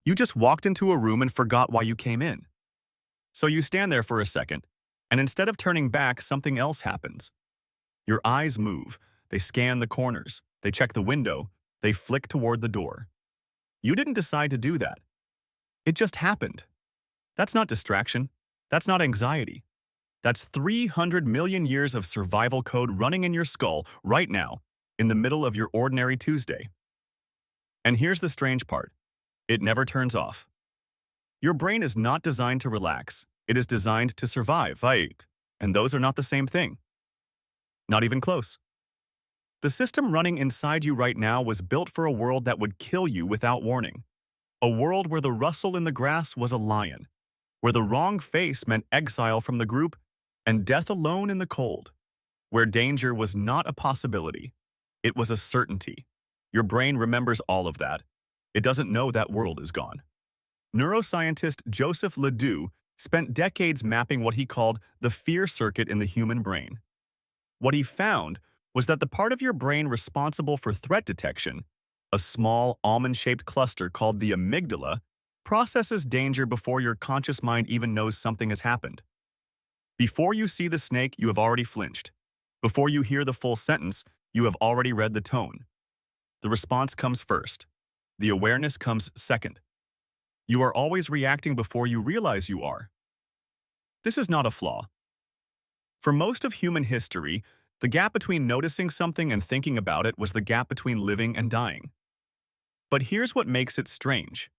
You just walked into a room and forgot why you came in. So you stand there for a second, and instead of turning back, something else happens. Your eyes move, they scan the corners, they check the window, they flick toward the door. You didn't decide to do that. It just happened. That's not distraction. That's not anxiety. That's 300 million years of survival code running in your skull right now, in the middle of your ordinary Tuesday. And here's the strange part. It never turns off. Your brain is not designed to relax. It is designed to survive, and those are not the same thing. Not even close. The system running inside you right now was built for a world that would kill you without warning. A world where the rustle in the grass was a lion, where the wrong face meant exile from the group and death alone in the cold, where danger was not a possibility. It was a certainty. Your brain remembers all of that. It doesn't know that world is gone. Neuroscientist Joseph Ledoux spent decades mapping what he called the fear circuit in the human brain. What he found was that the part of your brain responsible for threat detection, a small almond-shaped cluster called the amygdala, processes danger before your conscious mind even knows something has happened. Before you see the snake, you have already flinched. Before you hear the full sentence, you have already read the tone. The response comes first. The awareness comes second. You are always reacting before you realize you are. This is not a flaw. For most of human history, the gap between noticing something and thinking about it was the gap between living and dying. But here's what makes it strange.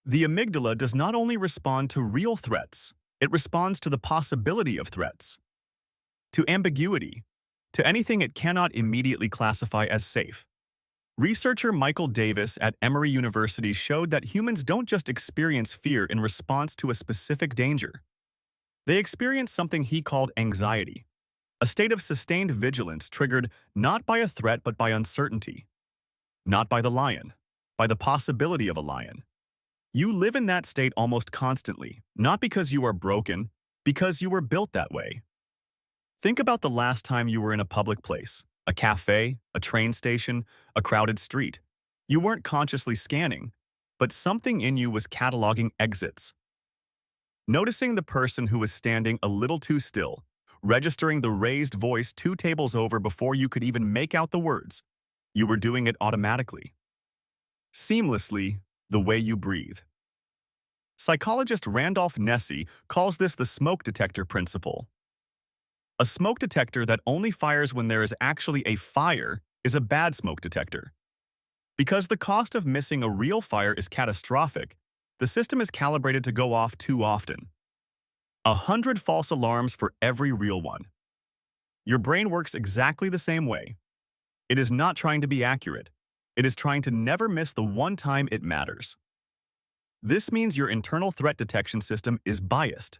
The amygdala does not only respond to real threats, it responds to the possibility of threats, to ambiguity, to anything it cannot immediately classify as safe. Researcher Michael Davis at Emory University showed that humans don't just experience fear in response to a specific danger. They experience something he called anxiety, a state of sustained vigilance triggered not by a threat but by uncertainty. Not by the lion, by the possibility of a lion. You live in that state almost constantly, not because you are broken, because you were built that way. Think about the last time you were in a public place, a cafe, a train station, a crowded street. You weren't consciously scanning, but something in you was cataloging exits. Noticing the person who was standing a little too still, registering the raised voice 2 tables over before you could even make out the words. You were doing it automatically. Seamlessly, the way you breathe. Psychologist Randolph Nesse calls this the smoke detector principle. A smoke detector that only fires when there is actually a fire is a bad smoke detector. Because the cost of missing a real fire is catastrophic, the system is calibrated to go off too often. 100 false alarms for every real one. Your brain works exactly the same way. It is not trying to be accurate. It is trying to never miss the one time it matters. This means your internal threat detection system is biased.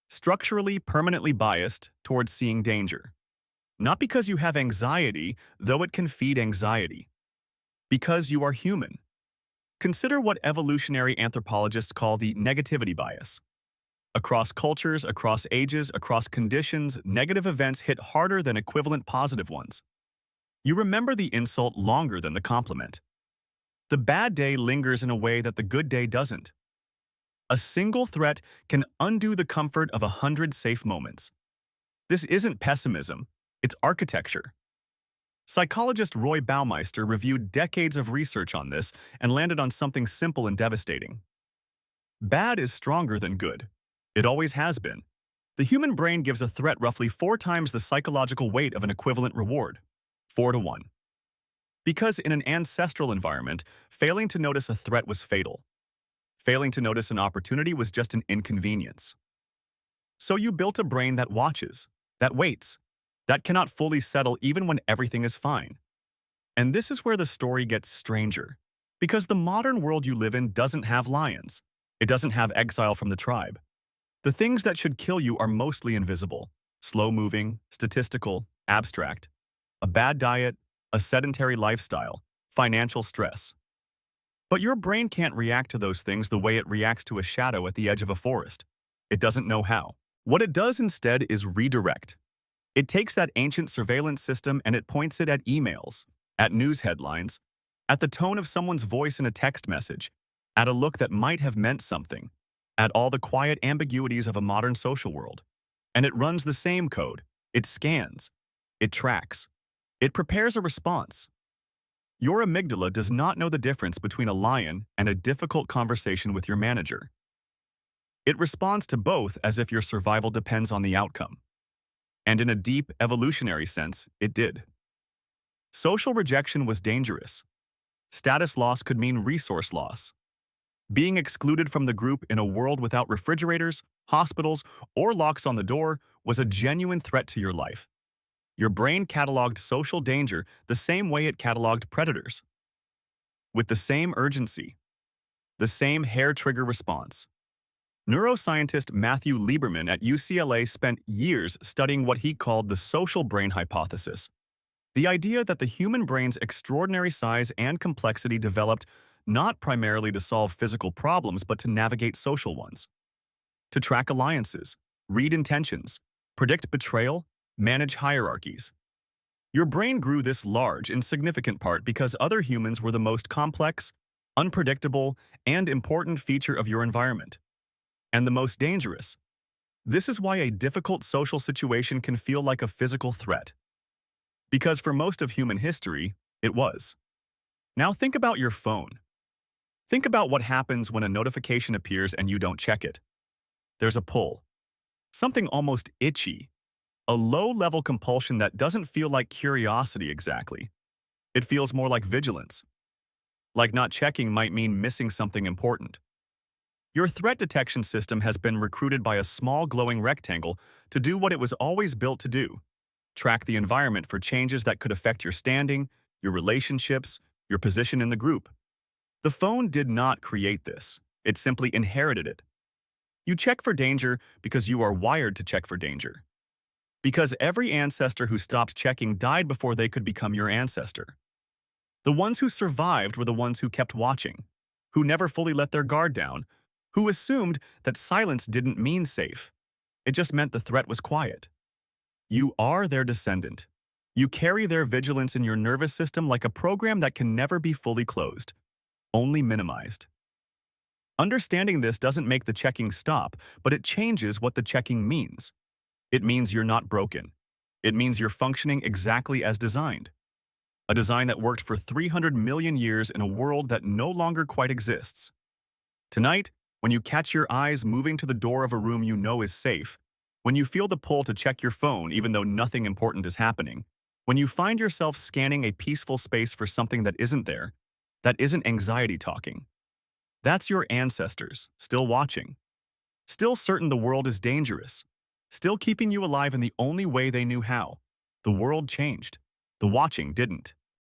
Structurally, permanently biased towards seeing danger. Not because you have anxiety, though it can feed anxiety. Because you are human. Consider what evolutionary anthropologists call the negativity bias. Across cultures, across ages, across conditions, negative events hit harder than equivalent positive ones. You remember the insult longer than the compliment. The bad day lingers in a way that the good day doesn't. A single threat can undo the comfort of 100 safe moments. This isn't pessimism, it's architecture. Psychologist Roy Baumeister reviewed decades of research on this and landed on something simple and devastating. Bad is stronger than good. It always has been. The human brain gives a threat roughly 4 times the psychological weight of an equivalent reward. 4 to 1. Because in an ancestral environment, failing to notice a threat was fatal. Failing to notice an opportunity was just an inconvenience. So you built a brain that watches, that waits, that cannot fully settle even when everything is fine. And this is where the story gets stranger. Because the modern world you live in doesn't have lions. It doesn't have exile from the tribe. The things that should kill you are mostly invisible, slow-moving, statistical, abstract. A bad diet, a sedentary lifestyle, financial stress. But your brain can't react to those things the way it reacts to a shadow at the edge of a forest. It doesn't know how. What it does instead is redirect. It takes that ancient surveillance system and it points it at emails, at news headlines, at the tone of someone's voice in a text message, at a look that might have meant something, at all the quiet ambiguities of a modern social world. And it runs the same code. It scans. It tracks. It prepares a response. Your amygdala does not know the difference between a lion and a difficult conversation with your manager. It responds to both as if your survival depends on the outcome. And in a deep, evolutionary sense, it did. Social rejection was dangerous. Status loss could mean resource loss. Being excluded from the group in a world without refrigerators, hospitals, or locks on the door was a genuine threat to your life. Your brain cataloged social danger the same way it cataloged predators. With the same urgency, the same hair-trigger response. Neuroscientist Matthew Lieberman at UCLA spent years studying what he called the social brain hypothesis, the idea that the human brain's extraordinary size and complexity developed not primarily to solve physical problems but to navigate social ones, to track alliances, read intentions, predict betrayal, manage hierarchies. Your brain grew this large in significant part because other humans were the most complex, unpredictable, and important feature of your environment. And the most dangerous. This is why a difficult social situation can feel like a physical threat. Because for most of human history, it was. Now think about your phone. Think about what happens when a notification appears and you don't check it. There's a pull. Something almost itchy. A low-level compulsion that doesn't feel like curiosity exactly. It feels more like vigilance. Like not checking might mean missing something important. Your threat detection system has been recruited by a small glowing rectangle to do what it was always built to do. Track the environment for changes that could affect your standing, your relationships, your position in the group. The phone did not create this. It simply inherited it. You check for danger because you are wired to check for danger. Because every ancestor who stopped checking died before they could become your ancestor. The ones who survived were the ones who kept watching, who never fully let their guard down, who assumed that silence didn't mean safe. It just meant the threat was quiet. You are their descendant. You carry their vigilance in your nervous system like a program that can never be fully closed, only minimized. Understanding this doesn't make the checking stop, but it changes what the checking means. It means you're not broken. It means you're functioning exactly as designed. A design that worked for 300 million years in a world that no longer quite exists. Tonight, when you catch your eyes moving to the door of a room you know is safe, when you feel the pull to check your phone even though nothing important is happening, when you find yourself scanning a peaceful space for something that isn't there, that isn't anxiety talking, that's your ancestors, still watching, still certain the world is dangerous, still keeping you alive in the only way they knew how. The world changed. The watching didn't.